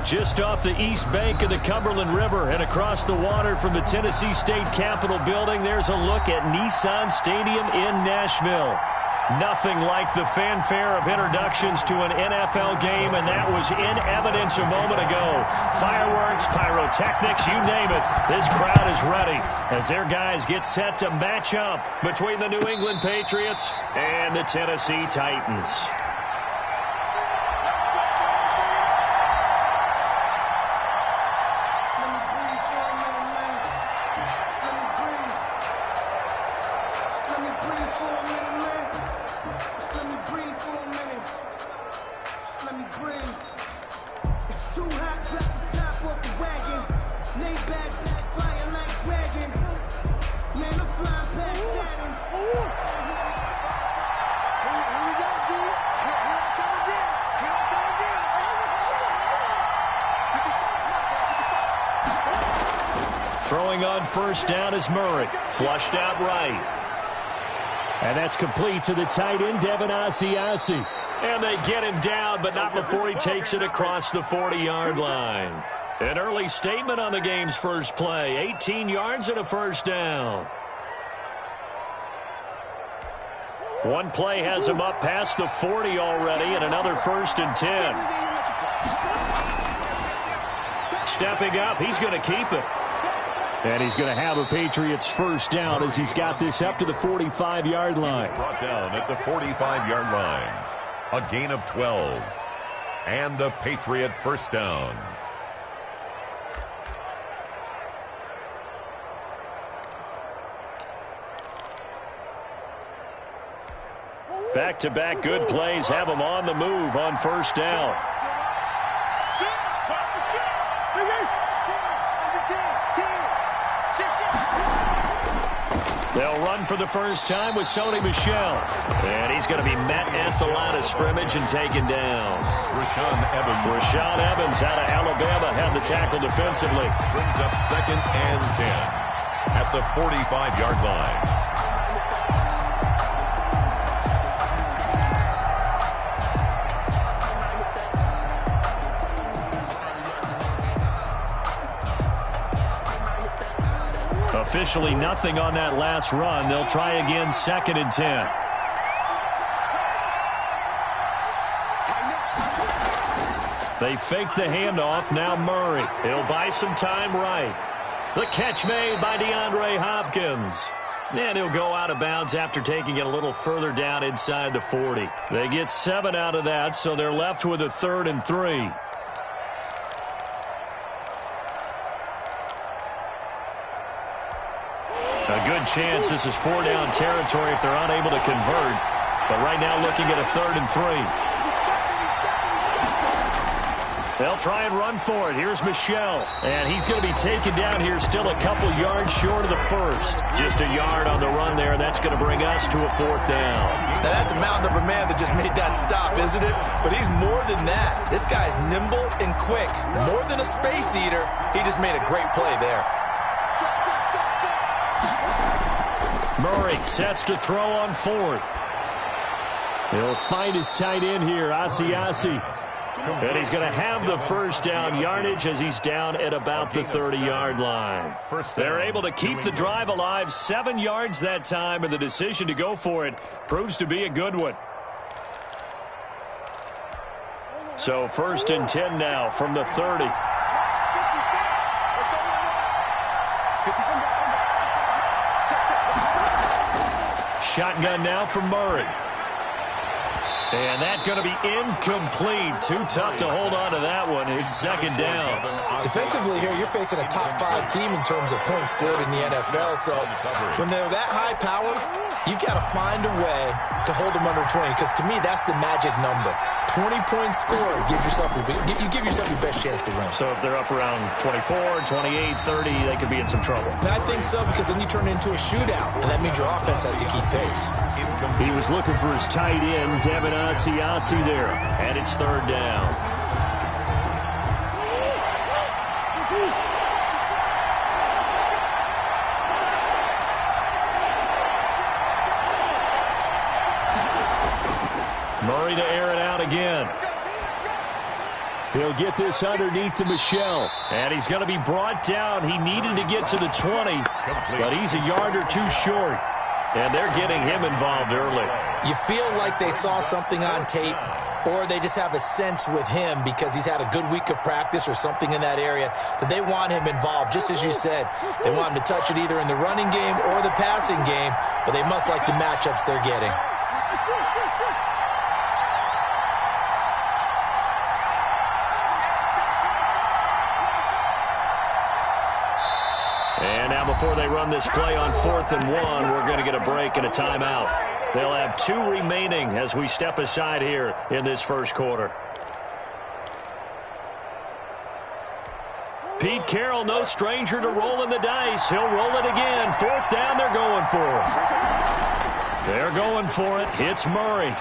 Just off the east bank of the Cumberland River and across the water from the Tennessee State Capitol building, there's a look at Nissan Stadium in Nashville. Nothing like the fanfare of introductions to an NFL game, and that was in evidence a moment ago. Fireworks, pyrotechnics, you name it. This crowd is ready as their guys get set to match up between the New England Patriots and the Tennessee Titans. Throwing on first down is Murray. Flushed out right. And that's complete to the tight end, Devin Asiasi. And they get him down, but not before he takes it across the 40-yard line. An early statement on the game's first play. 18 yards and a first down. One play has him up past the 40 already, and another 1st and 10. Stepping up, he's going to keep it. And he's going to have a Patriots first down as he's got this up to the 45-yard line. Brought down at the 45-yard line. A gain of 12. And a Patriot first down. Back-to-back good plays have him on the move on first down. They'll run for the first time with Sony Michel. And he's going to be met at the line of scrimmage and taken down. Rashaan Evans out of Alabama had the tackle defensively. Brings up 2nd and 10 at the 45-yard line. Officially nothing on that last run. They'll try again 2nd and 10. They fake the handoff. Now Murray. He'll buy some time right. The catch made by DeAndre Hopkins. And he'll go out of bounds after taking it a little further down inside the 40. They get 7 out of that, so they're left with a 3rd and 3. A good chance this is 4-down territory if they're unable to convert. But right now looking at a 3rd and 3. They'll try and run for it. Here's Michel. And he's going to be taken down here still a couple yards short of the first. Just a yard on the run there, and that's going to bring us to a 4th down. Now that's a mountain of a man that just made that stop, isn't it? But he's more than that. This guy's nimble and quick. More than a space eater. He just made a great play there. Murray sets to throw on 4th. He'll find his tight end here, Asiasi. And he's going to have the first down yardage as he's down at about the 30-yard line. They're able to keep the drive alive, 7 yards that time, and the decision to go for it proves to be a good one. So 1st and 10 now from the 30. Shotgun now for Murray. And that's going to be incomplete. Too tough to hold on to that one. It's 2nd down. Defensively here, you're facing a top-5 team in terms of points scored in the NFL. So when they're that high power, you've got to find a way to hold them under 20. Because to me, that's the magic number. 20 points scored gives yourself you give yourself your best chance to win. So if they're up around 24, 28, 30, they could be in some trouble. I think so, because then you turn it into a shootout, and that means your offense has to keep pace. He was looking for his tight end, Devin Asiasi there, and it's 3rd down. Murray to air it out again. He'll get this underneath to Michel. And he's going to be brought down. He needed to get to the 20, but he's a yard or two short. And they're getting him involved early. You feel like they saw something on tape, or they just have a sense with him because he's had a good week of practice or something in that area that they want him involved. Just as you said, they want him to touch it either in the running game or the passing game, but they must like the matchups they're getting. And now before they run this play on 4th and 1, we're going to get a break and a timeout. They'll have 2 remaining as we step aside here in this first quarter. Pete Carroll, no stranger to rolling the dice. He'll roll it again. 4th down, they're going for it. They're going for it. It's Murray.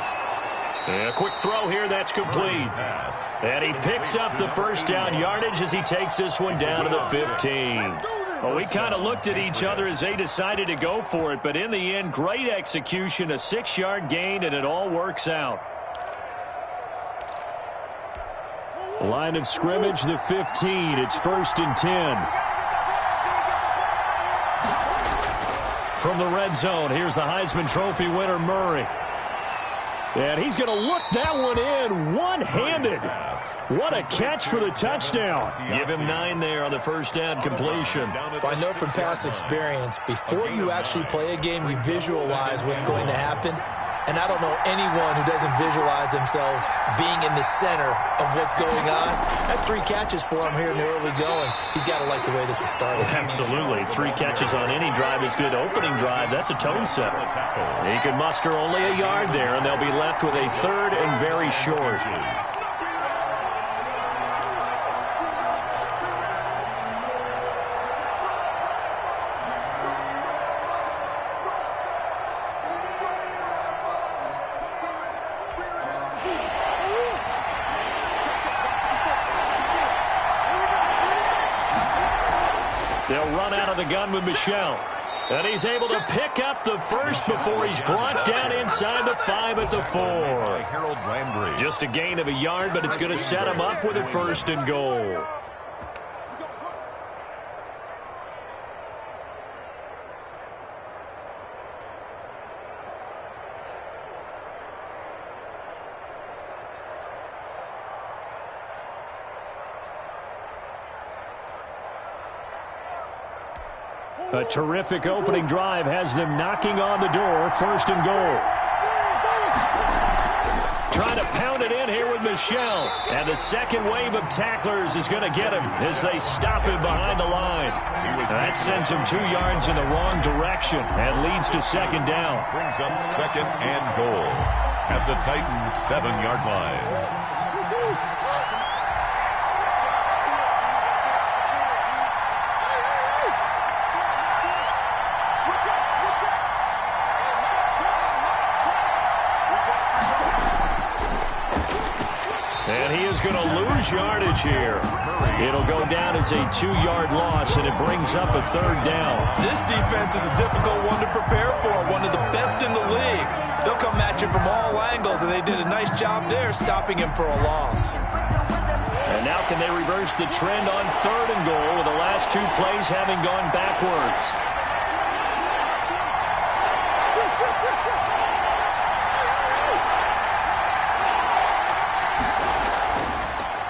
And a quick throw here, that's complete. And he picks up the first down yardage as he takes this one down to the 15. Well, we kind of looked at each other as they decided to go for it, but in the end, great execution, a 6-yard gain, and it all works out. Line of scrimmage, the 15. It's 1st and 10. From the red zone, here's the Heisman Trophy winner, Murray. And he's going to look that one in one-handed. What a catch for the touchdown. Give him 9 there on the first down completion. I know from past experience, before you actually play a game, you visualize what's going to happen. And I don't know anyone who doesn't visualize themselves being in the center of what's going on. That's 3 catches for him here in the early going. He's got to like the way this is started. Absolutely. 3 catches on any drive is good. Opening drive, that's a tone setter. He can muster only a yard there, and they'll be left with a 3rd and very short. They'll run out of the gun with Michel. And he's able to pick up the first before he's brought down inside the 5 at the 4. Just a gain of a yard, but it's going to set him up with a 1st and goal. A terrific opening drive has them knocking on the door. 1st and goal. Trying to pound it in here with Michel. And the second wave of tacklers is going to get him as they stop him behind the line. That sends him 2 yards in the wrong direction and leads to 2nd down. Brings up 2nd and goal at the Titans' 7-yard line. And he is going to lose yardage here. It'll go down as a 2-yard loss, and it brings up a 3rd down. This defense is a difficult one to prepare for, one of the best in the league. They'll come at you from all angles, and they did a nice job there stopping him for a loss. And now can they reverse the trend on 3rd and goal with the last 2 plays having gone backwards?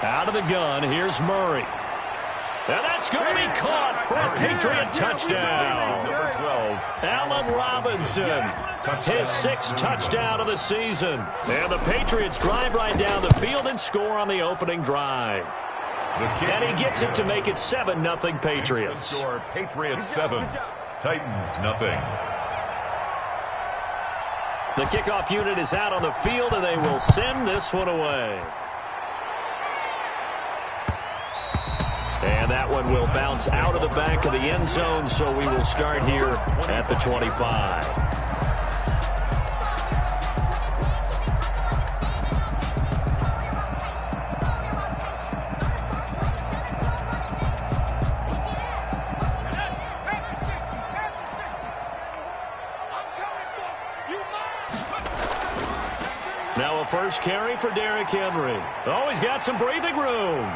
Out of the gun, here's Murray. And that's going to be caught for a Patriot touchdown. Number 12. Allen Robinson, his 6th touchdown of the season. And the Patriots drive right down the field and score on the opening drive. And he gets it to make it 7-0 Patriots. Score Patriots 7, Titans nothing. The kickoff unit is out on the field, and they will send this one away. And that one will bounce out of the back of the end zone, so we will start here at the 25. Now a first carry for Derrick Henry. Oh, he's got some breathing room.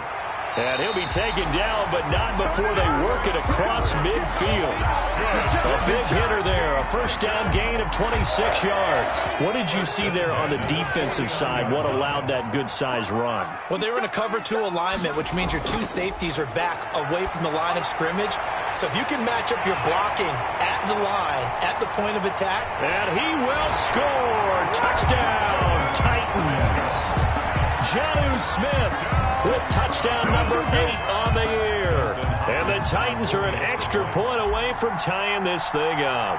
And he'll be taken down, but not before they work it across midfield. A big hitter there. A first down gain of 26 yards. What did you see there on the defensive side? What allowed that good-sized run? Well, they were in a cover 2 alignment, which means your 2 safeties are back away from the line of scrimmage. So if you can match up your blocking at the line, at the point of attack. And he will score. Touchdown, Titans. Jonnu Smith with touchdown number 8 on the year. And the Titans are an extra point away from tying this thing up.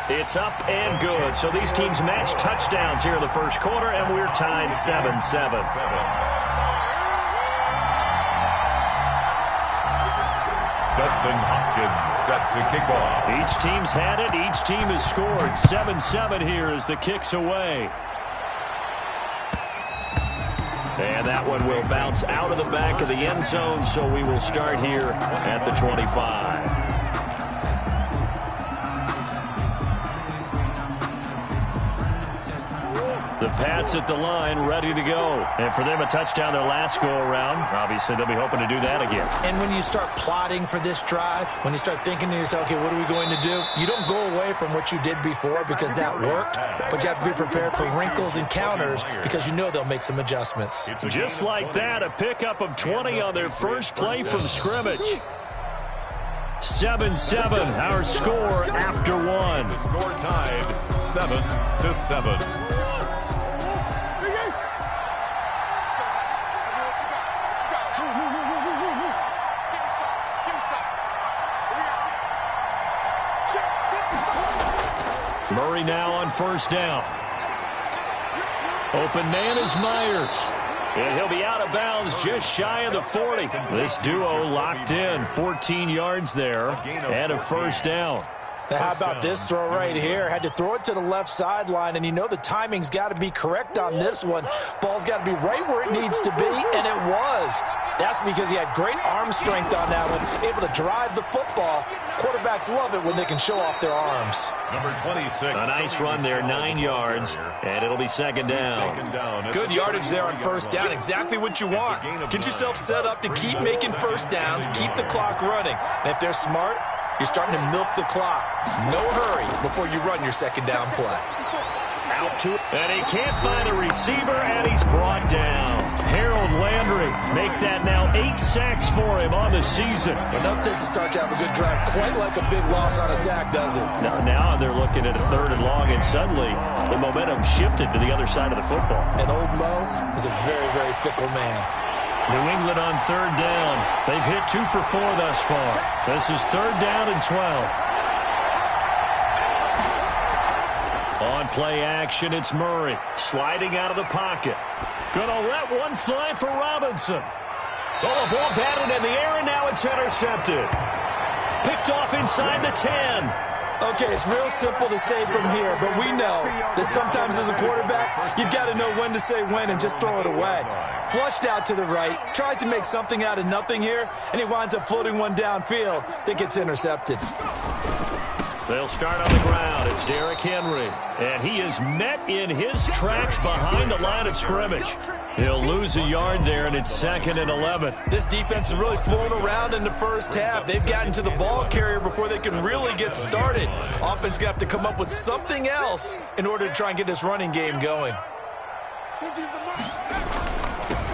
It's up and good. So these teams match touchdowns here in the first quarter, and we're tied 7-7. Dustin Hopkins set to kick off. Each team's had it. Each team has scored. 7-7 here as the kick's away. And that one will bounce out of the back of the end zone, so we will start here at the 25. The Pats at the line, ready to go. And for them, a touchdown their last go-around. Obviously, they'll be hoping to do that again. And when you start plotting for this drive, when you start thinking to yourself, okay, what are we going to do? You don't go away from what you did before because that worked, but you have to be prepared for wrinkles and counters because you know they'll make some adjustments. Just like that, a pickup of 20 on their first play from scrimmage. 7-7, our score after one. The score tied 7-7. Murray now on first down. Open man is Myers. And he'll be out of bounds just shy of the 40. This duo locked in. 14 yards there and a first down. Now, how about this throw right here? Had to throw it to the left sideline, and you know the timing's got to be correct on this one. Ball's got to be right where it needs to be, and it was. That's because he had great arm strength on that one, able to drive the football. Quarterbacks love it when they can show off their arms. Number 26. A nice run there, 9 yards, and it'll be second down. Good yardage there on first down, exactly what you want. Get yourself set up to keep making first downs, keep the clock running. And if they're smart, you're starting to milk the clock. No hurry before you run your second down play. Out to it, and he can't find a receiver, and he's brought down. Harold Landry make that now 8 sacks for him on the season. Enough takes a start to have a good drive, quite like a big loss on a sack, does it? Now they're looking at a 3rd and long, and suddenly the momentum shifted to the other side of the football. And old Mo is a very, very fickle man. New England on 3rd down. They've hit 2 for 4 thus far. This is 3rd down and 12. On play action, it's Murray sliding out of the pocket. Gonna let one fly for Robinson. Oh, the ball batted in the air, and now it's intercepted. Picked off inside the 10. Okay, it's real simple to say from here, but we know that sometimes as a quarterback, you've got to know when to say when and just throw it away. Flushed out to the right, tries to make something out of nothing here, and he winds up floating one downfield that gets intercepted. They'll start on the ground. It's Derrick Henry. And he is met in his tracks behind the line of scrimmage. He'll lose a yard there, and it's 2nd and 11. This defense has really flown around in the first half. They've gotten to the ball carrier before they can really get started. Offense going to have to come up with something else in order to try and get this running game going.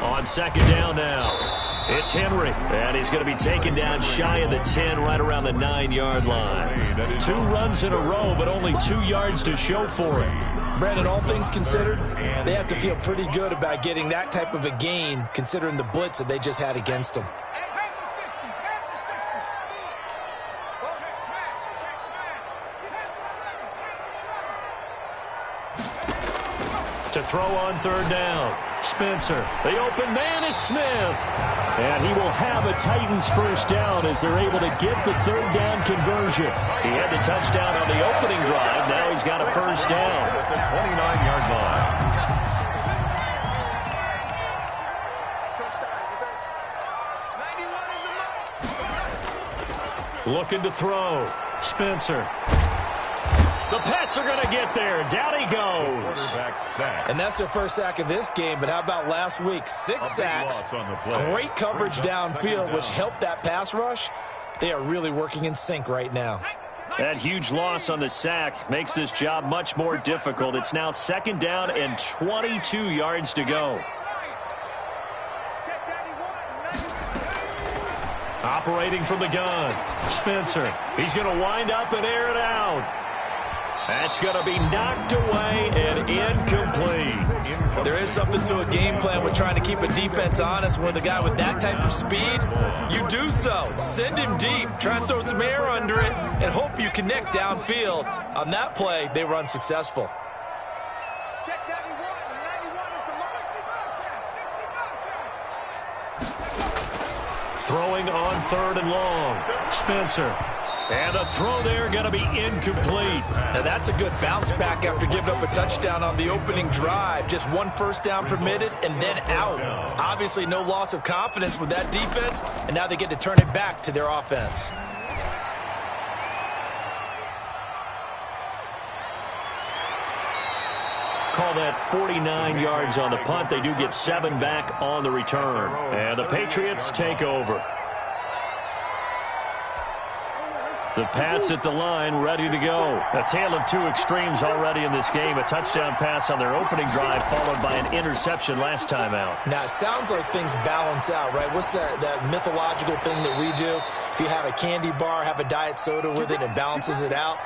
On second down now. It's Henry, and he's going to be taken down shy of the 10, right around the 9-yard line. 2 runs in a row, but only 2 yards to show for it. Brandon, all things considered, they have to feel pretty good about getting that type of a gain, considering the blitz that they just had against them. To throw on 3rd down. Spencer. The open man is Smith. And he will have a Titans first down as they're able to get the 3rd down conversion. He had the touchdown on the opening drive. Now he's got a first down. At the 29-yard line. Looking to throw. Spencer. The Pats are going to get there. Down he goes. And that's their first sack of this game, but how about last week? 6 sacks, great coverage downfield, which helped that pass rush. They are really working in sync right now. That huge loss on the sack makes this job much more difficult. It's now 2nd down and 22 yards to go. Operating from the gun, Spencer. He's going to wind up and air it out. That's going to be knocked away and incomplete. There is something to a game plan with trying to keep a defense honest. When the guy with that type of speed, you do so. Send him deep, try and throw some air under it, and hope you connect downfield. On that play, they were unsuccessful. Throwing on 3rd and long. Spencer. And the throw there going to be incomplete. Now that's a good bounce back after giving up a touchdown on the opening drive. Just 1 first down permitted and then out. Obviously no loss of confidence with that defense, and now they get to turn it back to their offense. Call that 49 yards on the punt. They do get 7 back on the return. And the Patriots take over. The Pats at the line, ready to go. A tale of 2 extremes already in this game. A touchdown pass on their opening drive, followed by an interception last time out. Now, it sounds like things balance out, right? What's that mythological thing that we do? If you have a candy bar, have a diet soda with it, it balances it out.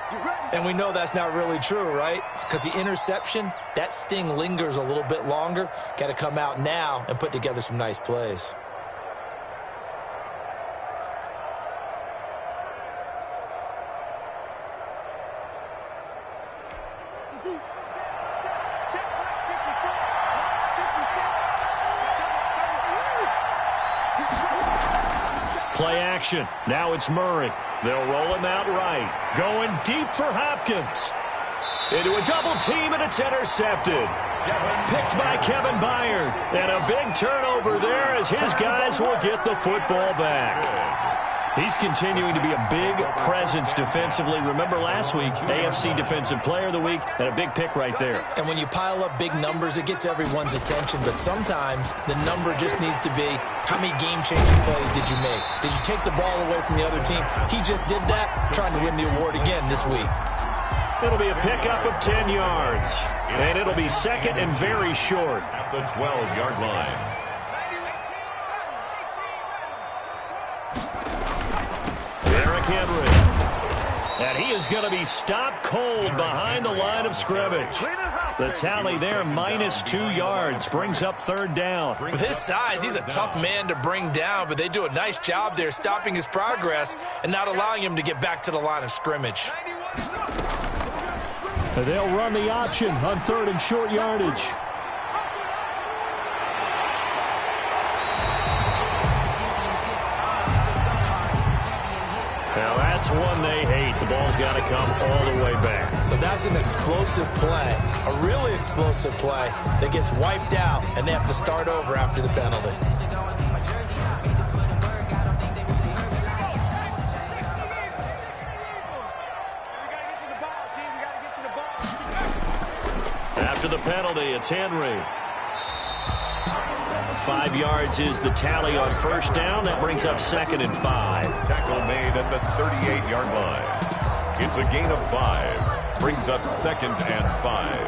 And we know that's not really true, right? Because the interception, that sting lingers a little bit longer. Got to come out now and put together some nice plays. Play action. Now it's Murray. They'll roll him out right. Going deep for Hopkins. Into a double team, and it's intercepted. Picked by Kevin Byard. And a big turnover there as his guys will get the football back. He's continuing to be a big presence defensively. Remember last week, AFC Defensive Player of the Week, and a big pick right there. And when you pile up big numbers, it gets everyone's attention. But sometimes the number just needs to be, how many game-changing plays did you make? Did you take the ball away from the other team? He just did that, trying to win the award again this week. It'll be a pickup of 10 yards. And it'll be 2nd and very short. At the 12-yard line. Henry. And he is going to be stopped cold behind the line of scrimmage. The tally there, -2 yards, brings up 3rd down. With his size, he's a tough man to bring down, but they do a nice job there stopping his progress and not allowing him to get back to the line of scrimmage. They'll run the option on 3rd and short yardage. Now that's one they hate. The ball's got to come all the way back. So that's an explosive play, a really explosive play that gets wiped out, and they have to start over after the penalty. After the penalty, it's Henry. 5 yards is the tally on 1st down. That brings up 2nd and 5. Tackle made at the 38-yard line. It's a gain of 5. Brings up 2nd and 5.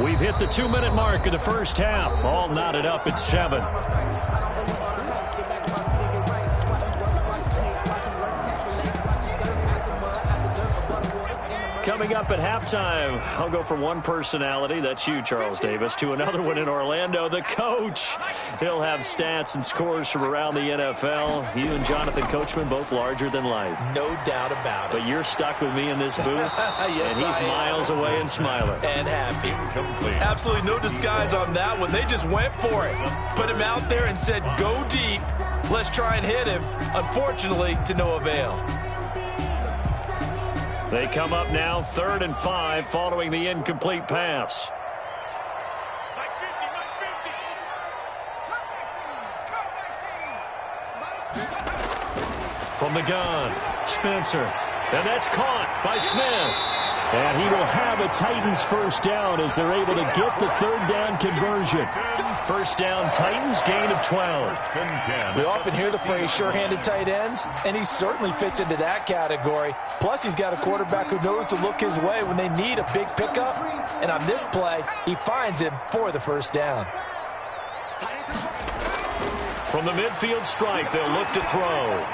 We've hit the 2-minute mark of the first half. All knotted up at 7. Coming up at halftime, I'll go from one personality, that's you, Charles Davis, to another one in Orlando, the coach. He'll have stats and scores from around the NFL. You and Jonathan Coachman, both larger than life. No doubt about it. But you're stuck with me in this booth, yes, and he's miles away and smiling. And happy. Complete. Absolutely no disguise on that one. They just went for it. Put him out there and said, go deep. Let's try and hit him. Unfortunately, to no avail. They come up now 3rd and 5 following the incomplete pass. From the gun, Spencer. And that's caught by Smith. And he will have a Titans first down as they're able to get the third down conversion. First down, Titans, gain of 12. We often hear the phrase sure-handed tight ends, and he certainly fits into that category. Plus, he's got a quarterback who knows to look his way when they need a big pickup. And on this play, he finds him for the first down. From the midfield stripe, they'll look to throw.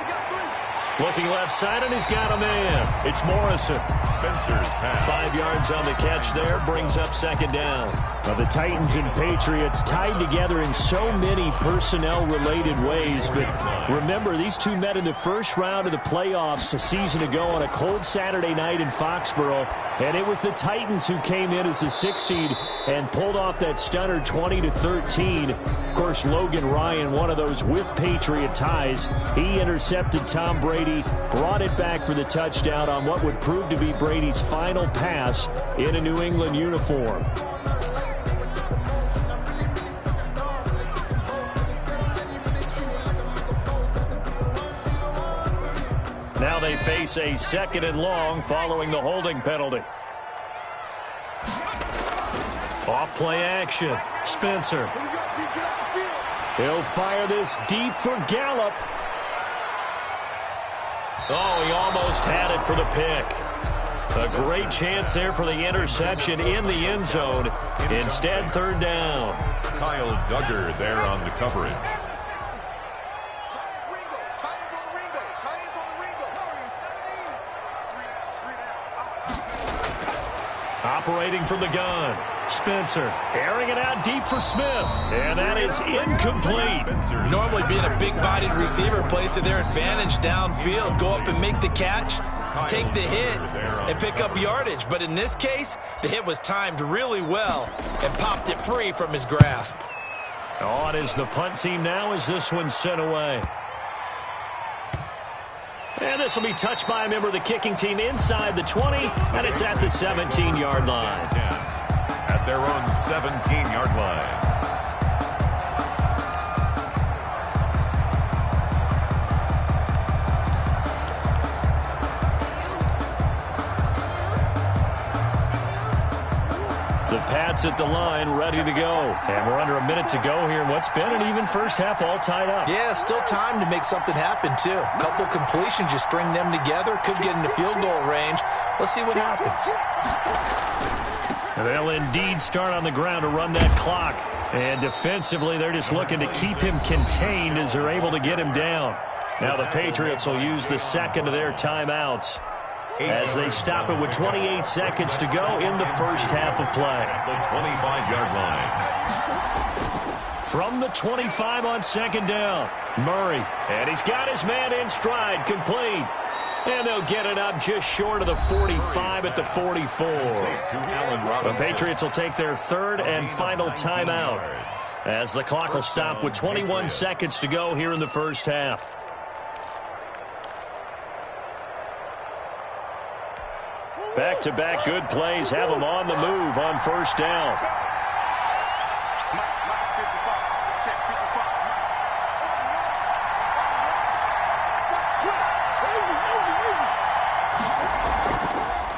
Looking left side, and he's got a man. It's Morrison. Spencer's pass. 5 yards on the catch there, brings up second down. Now the Titans and Patriots tied together in so many personnel-related ways, but remember, these two met in the first round of the playoffs a season ago on a cold Saturday night in Foxborough, and it was the Titans who came in as the 6th seed and pulled off that stunner 20-13. Of course, Logan Ryan, one of those with Patriot ties, he intercepted Tom Brady, brought it back for the touchdown on what would prove to be Brady's final pass in a New England uniform. Now they face a 2nd and long following the holding penalty. Off play action. Spencer. He'll fire this deep for Gallup. Oh, he almost had it for the pick. A great chance there for the interception in the end zone. Instead, third down. Kyle Duggar there on the coverage. Operating from the gun. Spencer airing it out deep for Smith. And that is incomplete. Normally being a big-bodied receiver plays to their advantage downfield. Go up and make the catch, take the hit, and pick up yardage. But in this case, the hit was timed really well and popped it free from his grasp. On is the punt team now as this one's sent away. And this will be touched by a member of the kicking team inside the 20, and it's at the 17-yard line. At their own 17-yard line. The Pats at the line, ready to go. And we're under a minute to go here in what's been an even first half, all tied up. Yeah, still time to make something happen, too. A couple completions, you string them together, could get into field goal range. Let's see what happens. They'll indeed start on the ground to run that clock. And defensively, they're just looking to keep him contained as they're able to get him down. Now the Patriots will use the second of their timeouts as they stop it with 28 seconds to go in the first half of play. The 25-yard line. From the 25 on second down, Murray. And he's got his man in stride, complete. And they'll get it up just short of the 45 at the 44. The Patriots will take their third and final timeout as the clock will stop with 21 seconds to go here in the first half. Back-to-back good plays have them on the move on first down.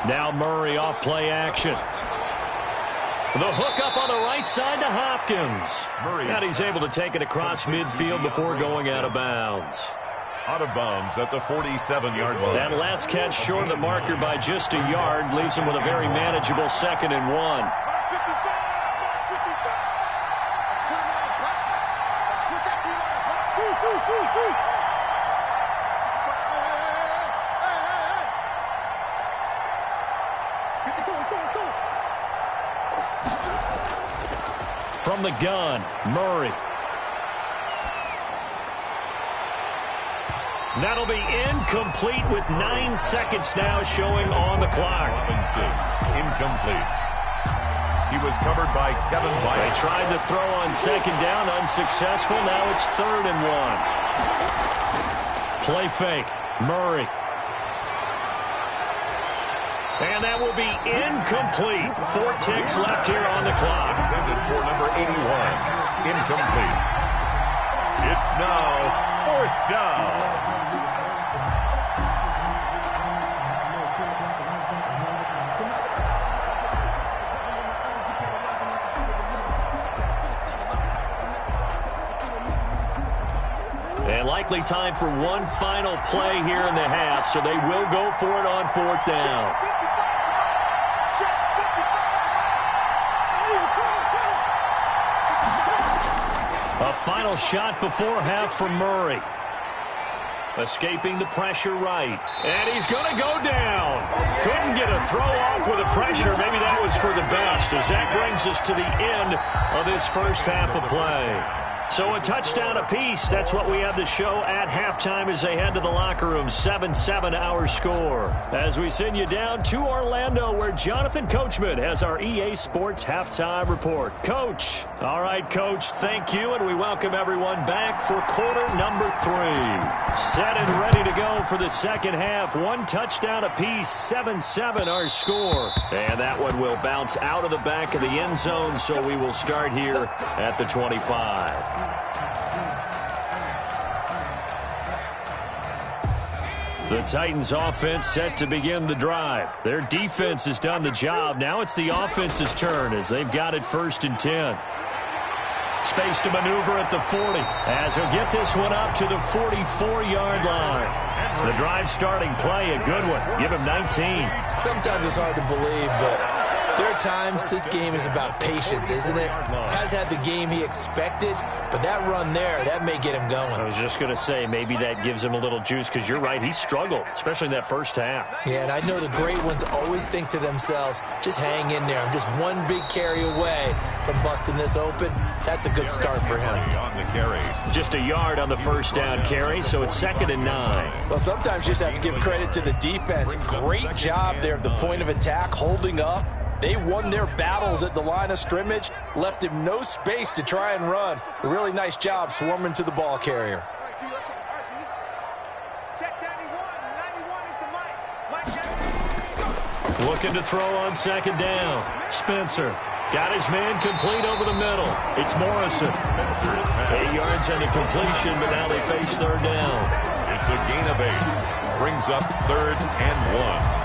Now Murray off play action. The hook up on the right side to Hopkins. And he's able to take it across midfield before going out of bounds. Out of bounds at the 47-yard line. That last catch short of the marker by just a yard leaves him with a very manageable 2nd and 1. From the gun, Murray. That'll be incomplete with 9 seconds now showing on the clock. Robinson, incomplete. He was covered by Kevin White. They tried to throw on second down, unsuccessful. Now it's 3rd and 1. Play fake, Murray. And that will be incomplete. 4 ticks left here on the clock. Intended for number 81. Incomplete. It's now 4th down. And likely time for one final play here in the half, so they will go for it on 4th down. A final shot before half from Murray. Escaping the pressure right. And he's going to go down. Couldn't get a throw off with the pressure. Maybe that was for the best, as that brings us to the end of this first half of play. So a touchdown apiece. That's what we have to show at halftime as they head to the locker room. 7-7 our score. As we send you down to Orlando, where Jonathan Coachman has our EA Sports halftime report. Coach. All right, Coach, thank you, and we welcome everyone back for quarter number 3. Set and ready to go for the second half. One touchdown apiece, 7-7 our score. And that one will bounce out of the back of the end zone, so we will start here at the 25. The Titans offense set to begin the drive. Their defense has done the job. Now it's the offense's turn as they've got it 1st and 10. Space to maneuver at the 40 as he'll get this one up to the 44-yard line. The drive starting play, a good one. Give him 19. Sometimes it's hard to believe, but there are times this game is about patience, isn't it? Has had the game he expected, but that run there, that may get him going. I was just going to say, maybe that gives him a little juice, because you're right, he struggled, especially in that first half. Yeah, and I know the great ones always think to themselves, just hang in there. I'm just one big carry away from busting this open. That's a good start for him. Just a yard on the first down carry, so it's 2nd and 9. Well, sometimes you just have to give credit to the defense. Great job there at the point of attack, holding up. They won their battles at the line of scrimmage, left him no space to try and run. A really nice job swarming to the ball carrier. Looking to throw on 2nd down. Spencer got his man complete over the middle. It's Morrison. 8 yards on the completion, but now they face 3rd down. It's a gain of 8. Brings up 3rd and 1.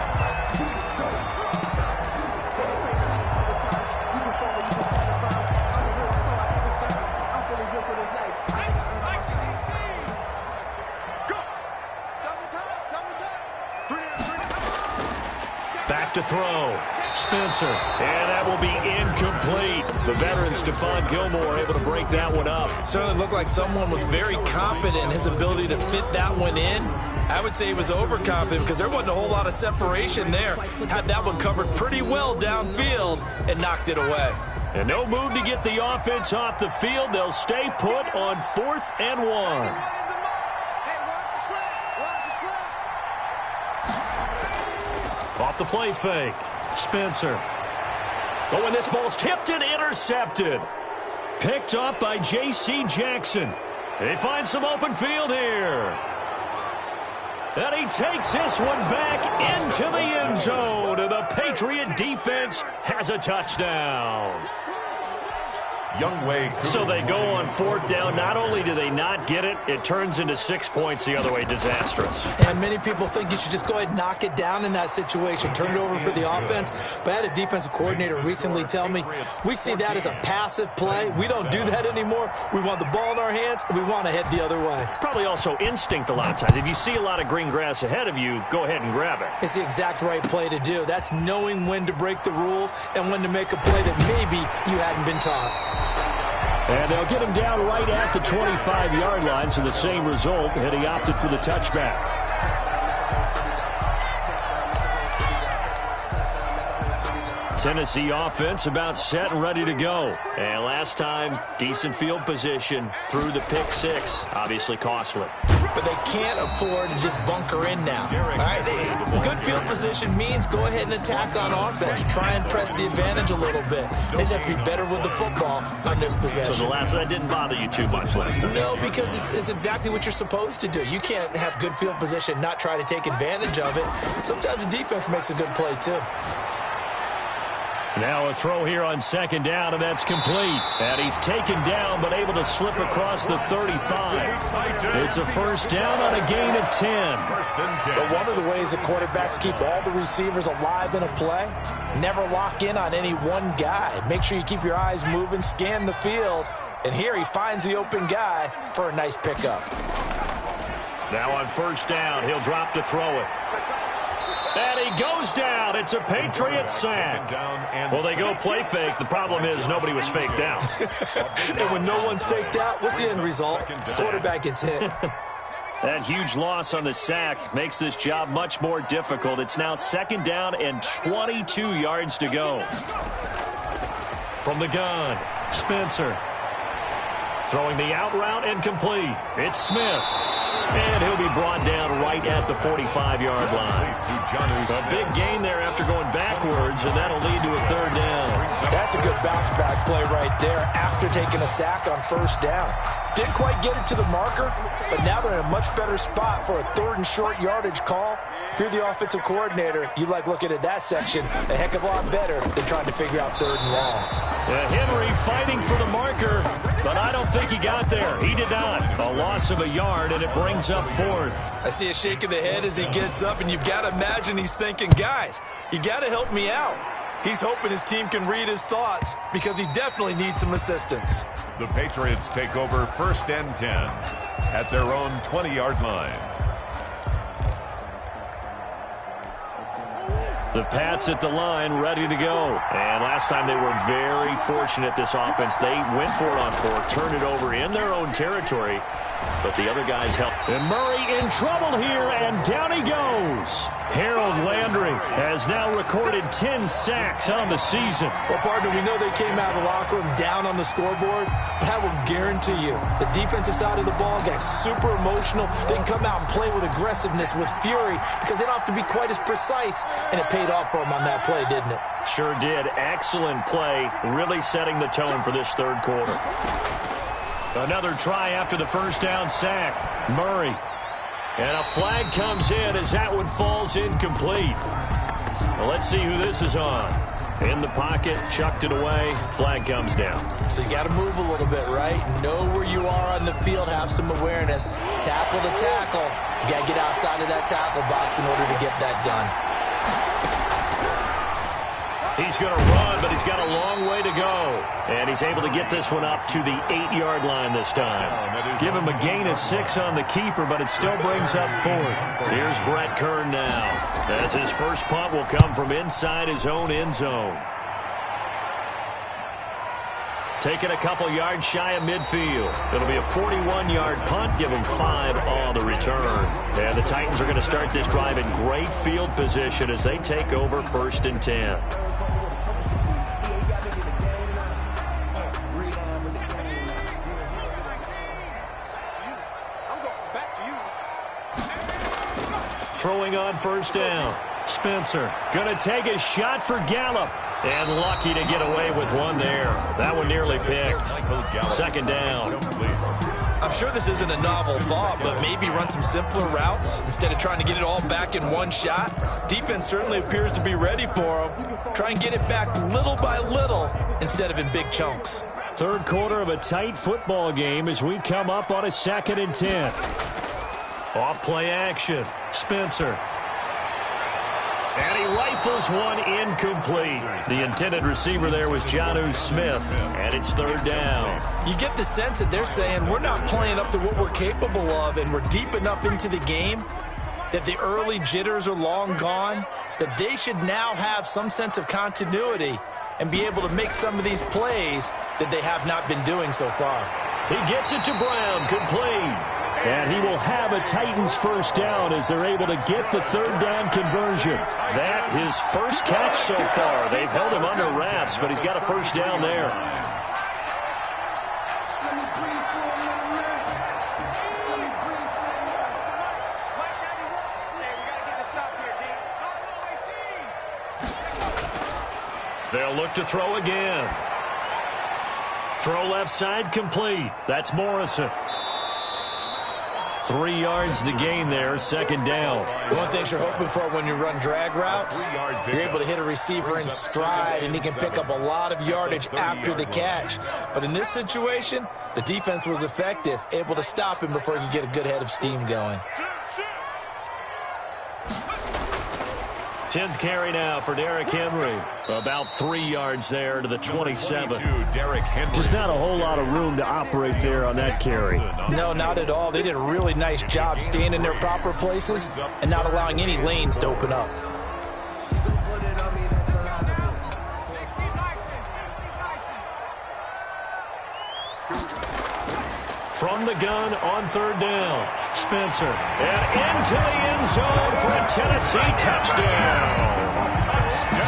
Back to throw. Spencer. And that will be incomplete. The veteran Stephon Gilmore able to break that one up. Certainly looked like someone was very confident in his ability to fit that one in. I would say he was overconfident because there wasn't a whole lot of separation there. Had that one covered pretty well downfield and knocked it away. And no move to get the offense off the field. They'll stay put on 4th and 1. Off the play fake. Spencer. Oh, and this ball's tipped and intercepted. Picked up by J.C. Jackson. They find some open field here. And he takes this one back into the end zone. And the Patriot defense has a touchdown. So they go on 4th down. Not only do they not get it, it turns into 6 points the other way. Disastrous. And many people think you should just go ahead and knock it down in that situation. Turn it over for the offense. But I had a defensive coordinator recently tell me, we see that as a passive play. We don't do that anymore. We want the ball in our hands, and we want to head the other way. It's probably also instinct a lot of times. If you see a lot of green grass ahead of you, go ahead and grab it. It's the exact right play to do. That's knowing when to break the rules and when to make a play that maybe you hadn't been taught. And they'll get him down right at the 25-yard line, so the same result, and he opted for the touchback. Tennessee offense about set and ready to go. And last time, decent field position through the pick 6. Obviously costly. But they can't afford to just bunker in now. All right, good field position means go ahead and attack on offense. Try and press the advantage a little bit. They just have to be better with the football on this possession. So the last one, that didn't bother you too much last time? No, because it's exactly what you're supposed to do. You can't have good field position, not try to take advantage of it. Sometimes the defense makes a good play, too. Now a throw here on 2nd down, and that's complete. And he's taken down, but able to slip across the 35. It's a 1st down on a gain of 10. But one of the ways that quarterbacks keep all the receivers alive in a play, never lock in on any one guy. Make sure you keep your eyes moving, scan the field. And here he finds the open guy for a nice pickup. Now on first down, he'll drop to throw it. And he goes down. It's a Patriots sack. Well, they go play fake. The problem is nobody was faked out. And when no one's faked out, what's the end result? Quarterback gets hit. That huge loss on the sack makes this job much more difficult. It's now second down and 22 yards to go. From the gun, Spencer. Throwing the out route and complete. It's Smith. And he'll be brought down right at the 45-yard line. A big gain there after going backwards, and that'll lead to a third down. That's a good bounce-back play right there after taking a sack on first down. Didn't quite get it to the marker, but now they're in a much better spot for a third and short yardage call. If you're the offensive coordinator, you like looking at that section a heck of a lot better than trying to figure out third and long. Henry fighting for the marker, but I don't think he got there. He did not. A loss of a yard, and it brings up fourth. I see a shake of the head as he gets up, and you've got to imagine he's thinking, guys, you got to help me out. He's hoping his team can read his thoughts because he definitely needs some assistance. The Patriots take over first and 10 at their own 20-yard line. The Pats at the line, ready to go. And last time they were very fortunate, this offense. They went for it on fourth, turned it over in their own territory, but the other guys helped. And Murray in trouble here, and down he goes. Harold Landry has now recorded 10 sacks on the season. Well, partner, we know they came out of the locker room down on the scoreboard, but I will guarantee you the defensive side of the ball got super emotional. They can come out and play with aggressiveness, with fury, because they don't have to be quite as precise, and it paid off for them on that play, didn't it? Sure did. Excellent play, really setting the tone for this third quarter. Another try after the first down sack. Murray. And a flag comes in as that one falls incomplete. Well, let's see who this is on. In the pocket, chucked it away, flag comes down. So you got to move a little bit, right? Know where you are on the field, have some awareness. Tackle to tackle. You got to get outside of that tackle box in order to get that done. He's going to run, but he's got a long way to go. And he's able to get this one up to the 8-yard line this time. Give him a gain of 6 on the keeper, but it still brings up fourth. Here's Brett Kern now, as his first punt will come from inside his own end zone. Taking a couple yards shy of midfield. It'll be a 41-yard punt. Give them 5 on the return. And the Titans are going to start this drive in great field position as they take over first and 10. Throwing on first down. Spencer going to take a shot for Gallup. And lucky to get away with one there. That one nearly picked. Second down. I'm sure this isn't a novel thought, but maybe run some simpler routes instead of trying to get it all back in one shot. Defense certainly appears to be ready for them. Try and get it back little by little instead of in big chunks. Third quarter of a tight football game as we come up on a 2nd and 10. Off play action. Spencer. And he rifles one incomplete. The intended receiver there was Jonnu Smith, and it's third down. You get the sense that they're saying we're not playing up to what we're capable of, and we're deep enough into the game that the early jitters are long gone, that they should now have some sense of continuity and be able to make some of these plays that they have not been doing so far. He gets it to Brown, complete. And he will have a Titans first down as they're able to get the third down conversion. That his first catch so far. They've held him under wraps, but he's got a first down there. They'll look to throw again. Throw left side complete. That's Morrison. 3 yards the gain there, second down. One thing you're hoping for when you run drag routes, you're able to hit a receiver in stride, and he can pick up a lot of yardage after the catch. But in this situation, the defense was effective, able to stop him before he could get a good head of steam going. 10th carry now for Derrick Henry. About 3 yards there to the 27. Just not a whole lot of room to operate there on that carry. No, not at all. They did a really nice job staying in their proper places and not allowing any lanes to open up. From the gun on 3rd down, Spencer. And into the end zone for a Tennessee touchdown.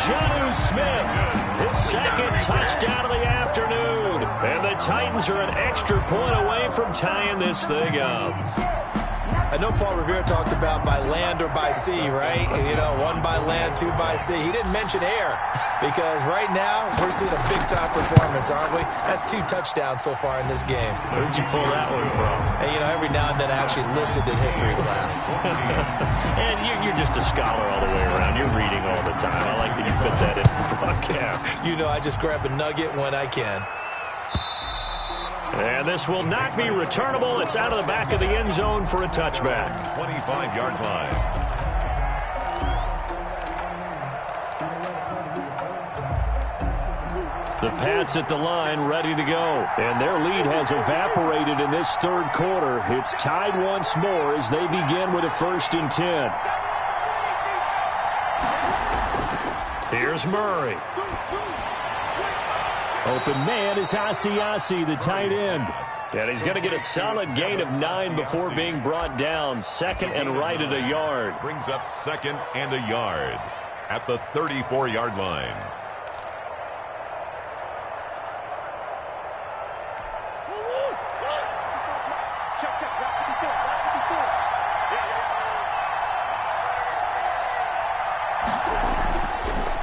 Jonnu Smith, his 2nd touchdown of the afternoon. And the Titans are an extra point away from tying this thing up. I know Paul Revere talked about by land or by sea, right? You know, 1 by land, 2 by sea. He didn't mention air because right now we're seeing a big-time performance, aren't we? That's 2 touchdowns so far in this game. Where'd you pull that one from? And, you know, every now and then I actually listened in history class. And you're just a scholar all the way around. You're reading all the time. I like that you fit that in the broadcast. You know, I just grab a nugget when I can. And this will not be returnable. It's out of the back of the end zone for a touchback. 25-yard line. The Pats at the line ready to go. And their lead has evaporated in this 3rd quarter. It's tied once more as they begin with a 1st and 10. Here's Murray. Open man is Asiasi, the tight end. And he's going to get a solid gain of 9 before being brought down. 2nd and right at a yard. Brings up 2nd and a yard at the 34-yard line.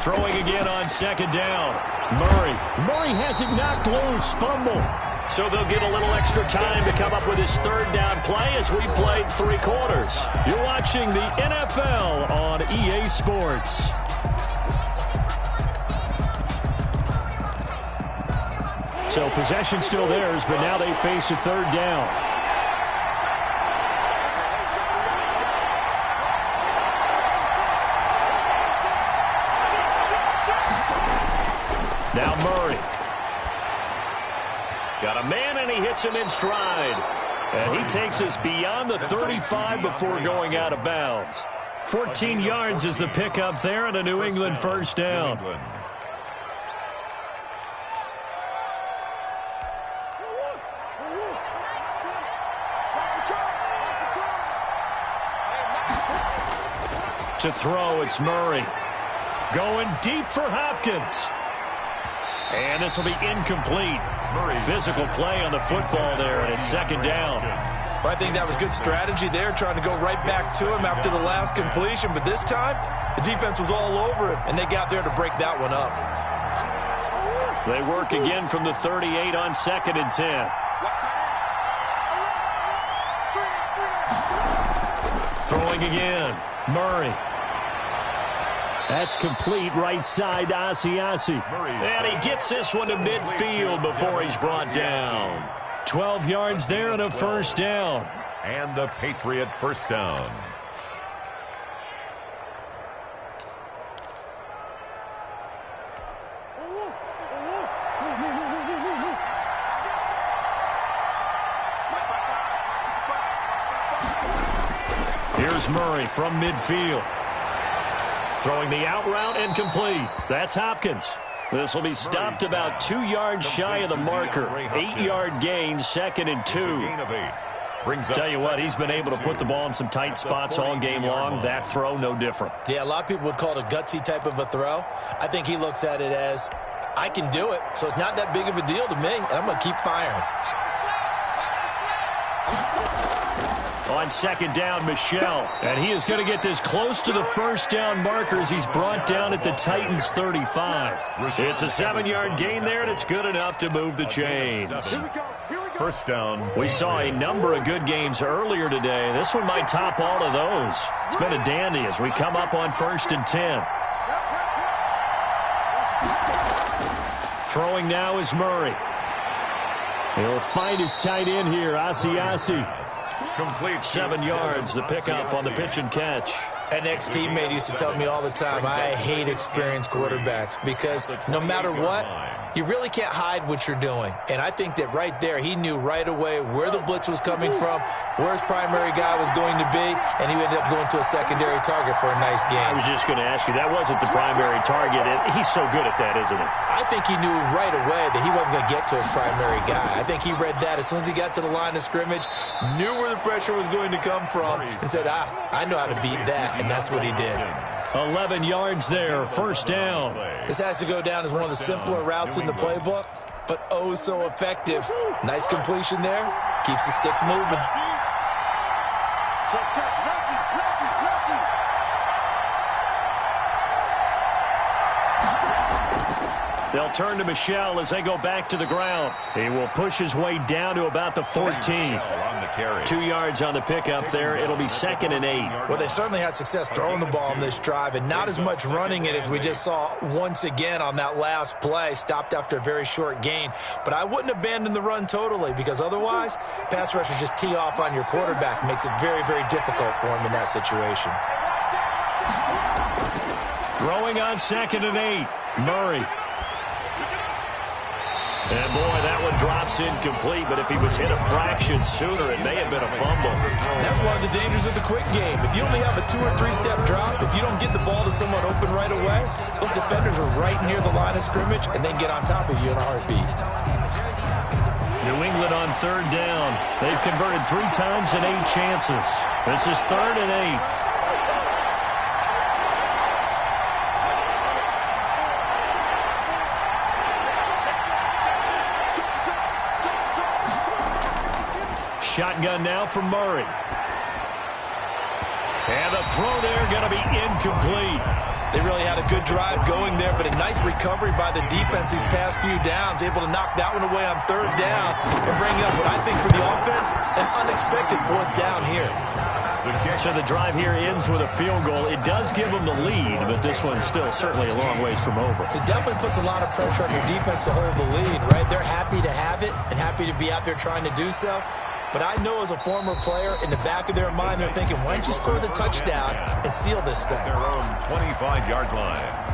Throwing again on 2nd down. Murray has it knocked loose. Fumble. So they'll get a little extra time to come up with his 3rd down play as we played 3 quarters. You're watching the NFL on EA Sports. So possession still theirs, but now they face a 3rd down. Now Murray. Got a man, and he hits him in stride. And he takes us beyond the 35 before going out of bounds. 14 yards is the pickup there, and a New England 1st down. To throw, it's Murray. Going deep for Hopkins. And this will be incomplete. Physical play on the football there, and it's 2nd down. Well, I think that was good strategy there, trying to go right back to him after the last completion. But this time, the defense was all over him, and they got there to break that one up. They work again from the 38 on 2nd and 10. Throwing again, Murray. That's complete right side to Asiasi. And he gets this one to midfield before he's brought down. 12 yards there and a 1st down. And the Patriot 1st down. Here's Murray from midfield. Throwing the out route and complete. That's Hopkins. This will be stopped about 2 yards shy of the marker. 8-yard gain, 2nd and 2. Tell you what, he's been able to put the ball in some tight spots all game long. That throw, no different. Yeah, a lot of people would call it a gutsy type of a throw. I think he looks at it as, I can do it, so it's not that big of a deal to me, and I'm going to keep firing. On 2nd down, Michel. And he is going to get this close to the 1st down marker as he's brought down at the Titans' 35. It's a 7-yard gain there, and it's good enough to move the chains. 1st down. We saw a number of good games earlier today. This one might top all of those. It's been a dandy as we come up on 1st and 10. Throwing now is Murray. He'll find his tight end here, Asiasi. Complete. 7 yards, the pickup on the pitch and catch. An ex-teammate used to tell me all the time, I hate experienced quarterbacks because no matter what, you really can't hide what you're doing. And I think that right there, he knew right away where the blitz was coming from, where his primary guy was going to be, and he ended up going to a secondary target for a nice game. I was just going to ask you, that wasn't the primary target, and he's so good at that, isn't he? I think he knew right away that he wasn't going to get to his primary guy. I think he read that as soon as he got to the line of scrimmage, knew where the pressure was going to come from, and said, I know how to beat that, and that's what he did. 11 yards there, first down. This has to go down as one of the simpler routes in the playbook, but oh so effective. Nice completion there. Keeps the sticks moving. They'll turn to Michel as they go back to the ground. He will push his way down to about the 14. 2 yards on the pickup there. It'll be 2nd and 8. Well, they certainly had success throwing the ball on this drive, and not as much running it as we just saw once again on that last play. Stopped after a very short gain. But I wouldn't abandon the run totally, because otherwise, pass rushers just tee off on your quarterback. Makes it very, very difficult for him in that situation. Throwing on 2nd and 8. Murray. And, boy, that one drops incomplete, but if he was hit a fraction sooner, it may have been a fumble. That's one of the dangers of the quick game. If you only have a 2- or 3-step drop, if you don't get the ball to someone open right away, those defenders are right near the line of scrimmage, and they can get on top of you in a heartbeat. New England on 3rd down. They've converted 3 times in 8 chances. This is 3rd and 8. Shotgun now for Murray. And the throw there going to be incomplete. They really had a good drive going there, but a nice recovery by the defense these past few downs, able to knock that one away on 3rd down and bring up what I think for the offense, an unexpected 4th down here. So the drive here ends with a field goal. It does give them the lead, but this one's still certainly a long ways from over. It definitely puts a lot of pressure on your defense to hold the lead, right? They're happy to have it and happy to be out there trying to do so. But I know as a former player, in the back of their mind, they're thinking, why don't you score the touchdown and seal this thing? Their own 25-yard line.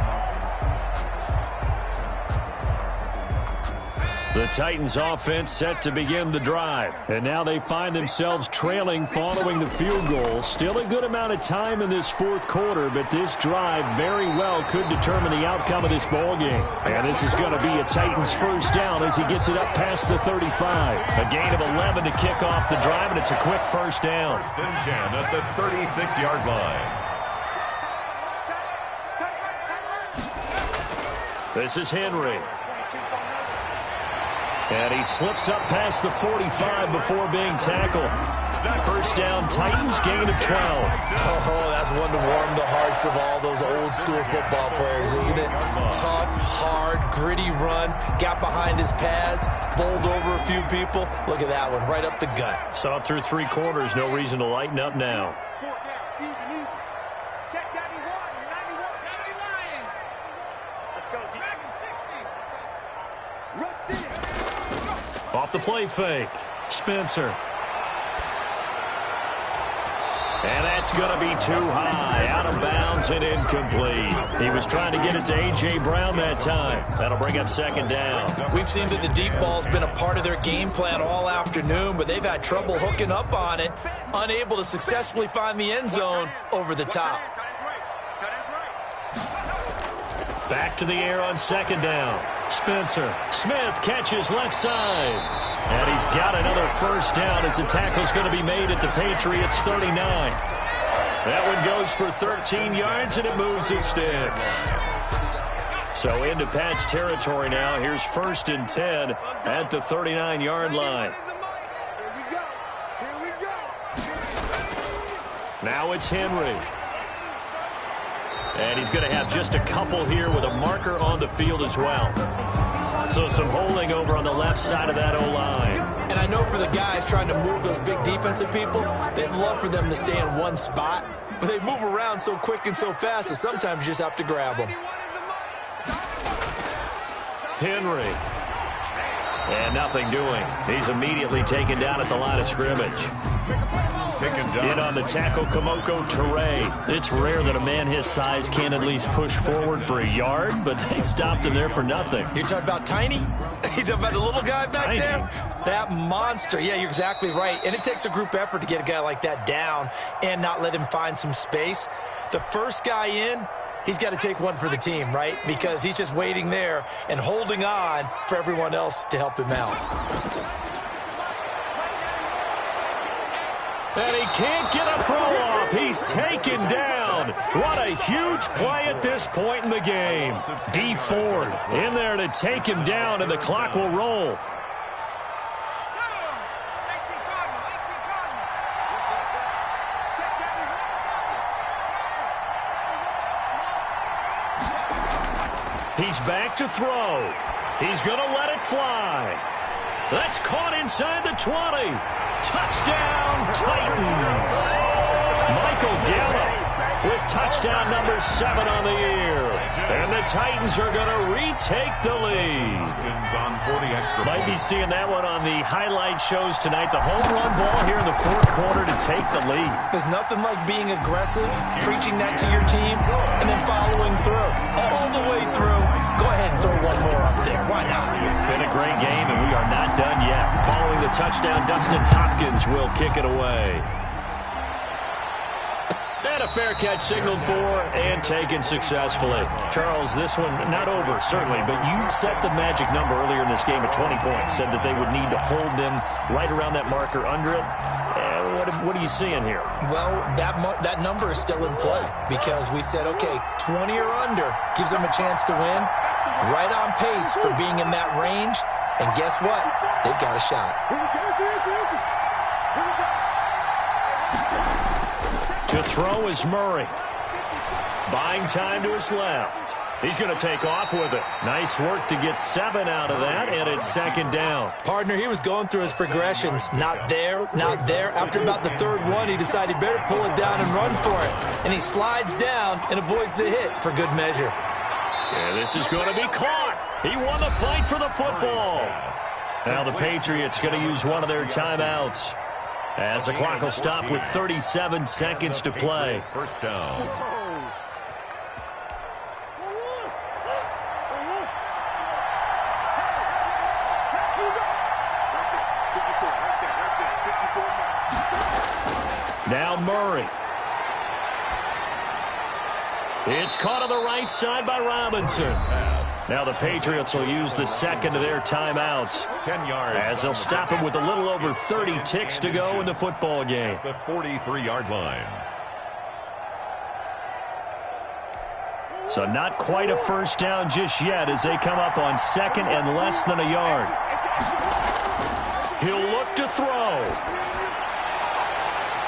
The Titans offense set to begin the drive. And now they find themselves trailing following the field goal. Still a good amount of time in this 4th quarter, but this drive very well could determine the outcome of this ball game. And this is going to be a Titans first down as he gets it up past the 35. A gain of 11 to kick off the drive, and it's a quick first down. 1st and 10 at the 36-yard line. This is Henry. And he slips up past the 45 before being tackled. First down, Titans, gain of 12. Oh, that's one to warm the hearts of all those old school football players, isn't it? Tough, hard, gritty run, got behind his pads, bowled over a few people. Look at that one, right up the gut. Saw it through 3 quarters, no reason to lighten up now. Off the play fake. Spencer. And that's going to be too high. Out of bounds and incomplete. He was trying to get it to A.J. Brown that time. That'll bring up 2nd down. We've seen that the deep ball's been a part of their game plan all afternoon, but they've had trouble hooking up on it, unable to successfully find the end zone over the top. Back to the air on 2nd down. Spencer. Smith catches left side. And he's got another first down as the tackle's going to be made at the Patriots 39. That one goes for 13 yards, and it moves his sticks. So into Pat's territory now. Here's 1st and 10 at the 39-yard line. Now it's Henry. And he's going to have just a couple here with a marker on the field as well. So some holding over on the left side of that O-line. And I know for the guys trying to move those big defensive people, they'd love for them to stay in one spot. But they move around so quick and so fast that sometimes you just have to grab them. Henry. And nothing doing. He's immediately taken down at the line of scrimmage. In on the tackle, Kamoko Toure. It's rare that a man his size can at least push forward for a yard, but they stopped him there for nothing. You're talking about Tiny? You're talking about the little guy back there? That monster. Yeah, you're exactly right. And it takes a group effort to get a guy like that down and not let him find some space. The first guy in, he's got to take one for the team, right? Because he's just waiting there and holding on for everyone else to help him out. And he can't get a throw off. He's taken down. What a huge play at this point in the game. D Ford in there to take him down, and the clock will roll. He's back to throw. He's going to let it fly. That's caught inside the 20. Touchdown, Titans. Michael Gallup with touchdown number 7 on the year. And the Titans are going to retake the lead. Might be seeing that one on the highlight shows tonight. The home run ball here in the fourth quarter to take the lead. There's nothing like being aggressive, preaching that to your team, and then following through. All the way through. Go ahead and throw one more up there. Why not? It's been a great game, and we are not done yet. Following the touchdown, Dustin Hopkins will kick it away. And a fair catch signaled for and taken successfully. Charles, this one not over, certainly, but you set the magic number earlier in this game at 20 points. Said that they would need to hold them right around that marker under it. What are you seeing here? Well, that number is still in play because we said, okay, 20 or under gives them a chance to win. Right on pace for being in that range. And guess what? They've got a shot. To throw is Murray. Buying time to his left. He's going to take off with it. Nice work to get 7 out of that, and it's second down. Partner, he was going through his progressions. Not there, not there. After about the third one, he decided he better pull it down and run for it. And he slides down and avoids the hit for good measure. Yeah, this is going to be caught. He won the fight for the football. Now the Patriots going to use one of their timeouts, as the clock will stop with 37 seconds to play. First down. Now Murray. It's caught on the right side by Robinson. Now the Patriots will use the second of their timeouts 10 yards as they'll stop him with a little over 30 ticks to go in the football game. The 43-yard line. So not quite a first down just yet as they come up on second and less than a yard. He'll look to throw.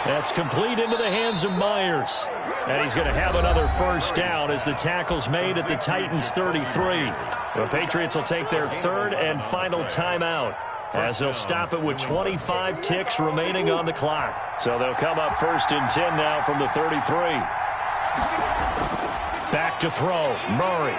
That's complete into the hands of Myers. And he's going to have another first down as the tackle's made at the Titans' 33. The Patriots will take their third and final timeout as they'll stop it with 25 ticks remaining on the clock. So they'll come up first and 10 now from the 33. Back to throw. Murray.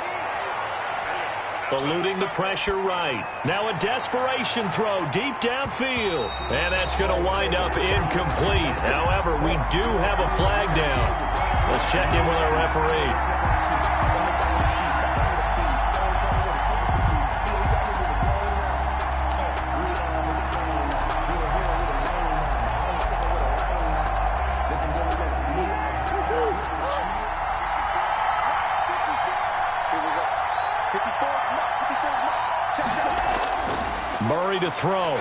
Eluding the pressure right. Now a desperation throw deep downfield. And that's going to wind up incomplete. However, we do have a flag down. Let's check in with our referee. Murray to throw.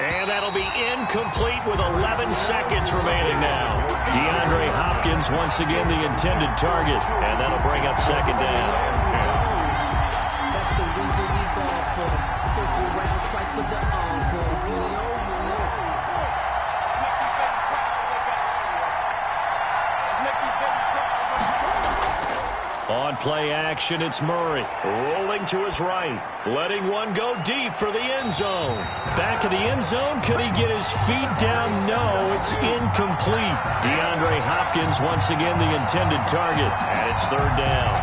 And that'll be incomplete with 11 seconds remaining now. DeAndre Hopkins once again the intended target. And that'll bring up second down. That's the reason we ball for. Circle round twice for the encore. On play action, it's Murray. Rolling to his right. Letting one go deep for the end zone. Back of the end zone. Could he get his feet down? No, it's incomplete. DeAndre Hopkins once again the intended target. And it's third down.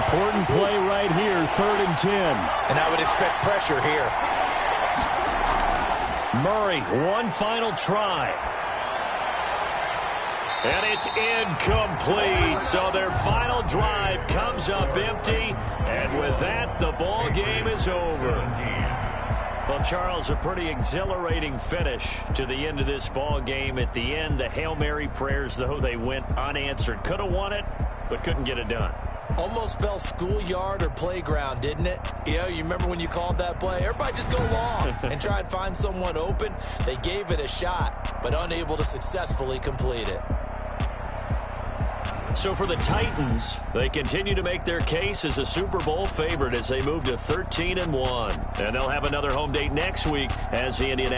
Important play right here, 3rd and 10. And I would expect pressure here. Murray, one final try. And it's incomplete. So their final drive comes up empty. And with that, the ball game is over. Well, Charles, a pretty exhilarating finish to the end of this ball game. At the end, the Hail Mary prayers, though, they went unanswered. Could have won it, but couldn't get it done. Almost fell schoolyard or playground, didn't it? Yeah, you remember when you called that play? Everybody just go long and try and find someone open. They gave it a shot, but unable to successfully complete it. So for the Titans, they continue to make their case as a Super Bowl favorite as they move to 13-1. And they'll have another home date next week as the Indianapolis